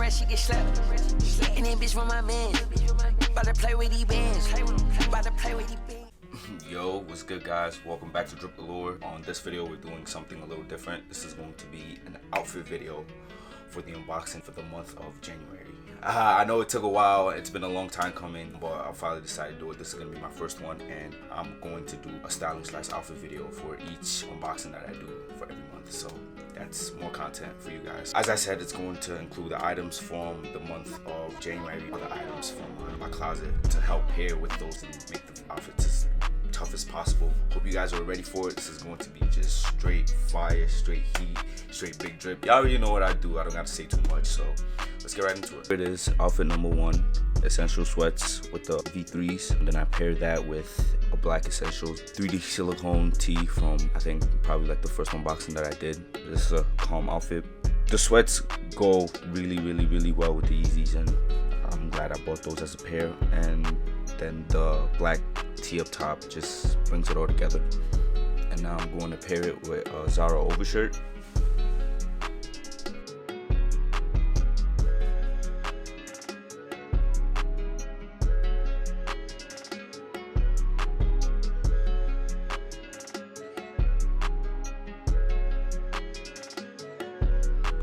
rest, she get slapped. And then bitch from my man. About to play with these bands. About to play with these bands. Yo, what's good, guys? Welcome back to Drip Galore. On this video, we're doing something a little different. This is going to be an outfit video for the unboxing for the month of January. I know it took a while, it's been a long time coming, but I finally decided to do it. This is going to be my first one, and I'm going to do a styling slash outfit video for each unboxing that I do for every month. So that's more content for you guys. As I said, it's going to include the items from the month of January, other items from my closet to help pair with those and make the outfits as tough as possible. Hope you guys are ready for it. This is going to be just straight fire, straight heat, straight big drip. Y'all already know what I do. I don't got to say too much, so let's get right into it. Here it is, outfit number one, essential sweats with the V3s. And then I paired that with a black essentials 3D silicone tee from, I think, probably like the first unboxing that I did. This is a calm outfit. The sweats go really well with the Yeezys, and I'm glad I bought those as a pair. And then the black tee up top just brings it all together. And now I'm going to pair it with a Zara overshirt.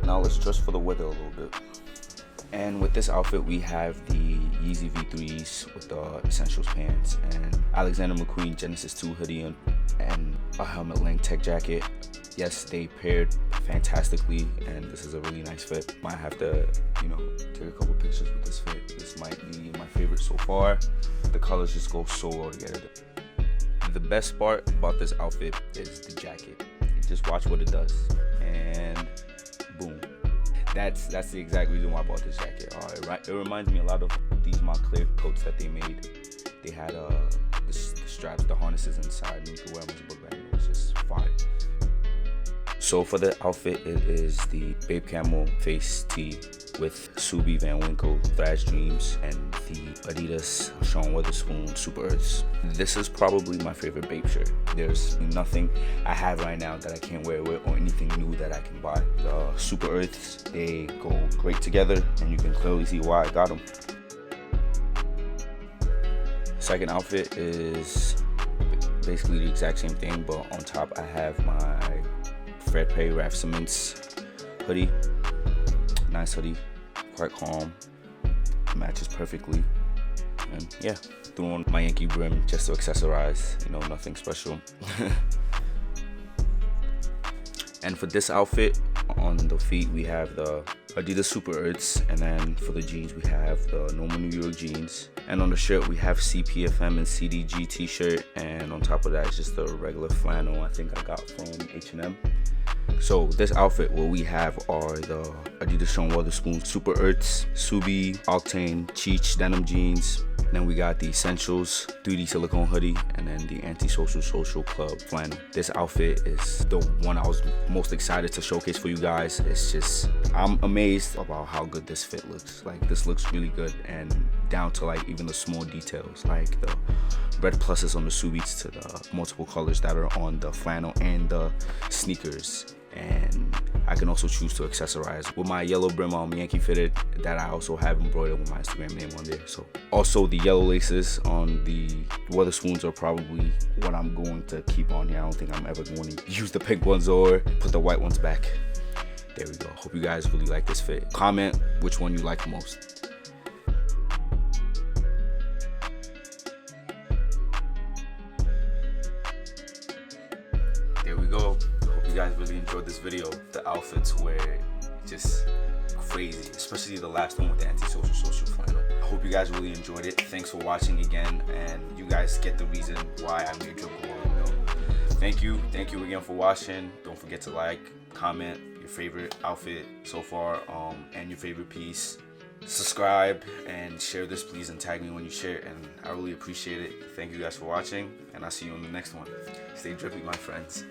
Now let's dress for the weather a little bit. And with this outfit, we have the Yeezy V3s with the essentials pants and Alexander McQueen Genesis 2 hoodie and a helmet length tech jacket. Yes, they paired fantastically, and this is a really nice fit. Might have to, take a couple pictures with this fit. This might be my favorite so far. The colors just go so well together. The best part about this outfit is the jacket. Just watch what it does, and boom. That's the exact reason why I bought this jacket. It reminds me a lot of these Montclair coats that they made. They had the straps, the harnesses inside, and you could wear them as a book bag. It was just fire. So for the outfit, it is the Babe Camel face tee with Subi Van Winkle Thrash Dreams and the Adidas Sean Wotherspoon Super Earths. This is probably my favorite Babe shirt. There's nothing I have right now that I can't wear with, or anything new that I can buy. The Super Earths, they go great together, and you can clearly see why I got them. Second outfit is basically the exact same thing, but on top I have my Fred Perry Raf Simons hoodie. Nice hoodie, quite calm, matches perfectly. And yeah, threw on my Yankee brim just to accessorize, nothing special. And for this outfit, on the feet we have the Adidas Super Earths, and then for the jeans we have the normal New York jeans, and on the shirt we have CPFM and CDG t-shirt, and on top of that it's just the regular flannel I think I got from H&M. So this outfit, what we have are the Adidas Sean Wotherspoon Super Earths, Subi, Octane, Cheech denim jeans. Then we got the Essentials 3D silicone hoodie, and then the Antisocial Social Club flannel. This outfit is the one I was most excited to showcase for you guys. It's just, I'm amazed about how good this fit looks. Like, this looks really good, and down to like even the small details, like the red pluses on the Subis to the multiple colors that are on the flannel and the sneakers. And I can also choose to accessorize with my yellow brim Yankee fitted that I also have embroidered with my Instagram name on there. So also the yellow laces on the Wotherspoons are probably what I'm going to keep on here. I don't think I'm ever going to use the pink ones or put the white ones back. There we go. Hope you guys really like this fit. Comment which one you like most. There we go. You guys really enjoyed this video. The outfits were just crazy, especially the last one with the Antisocial Social flannel. I hope you guys really enjoyed it. Thanks for watching again, and you guys get the reason why I made Drip Galore. Thank you again for watching. Don't forget to like, comment your favorite outfit so far, and your favorite piece. Subscribe and share this, please, and tag me when you share it, and I really appreciate it. Thank you guys for watching, and I'll see you on the next one. Stay drippy, my friends.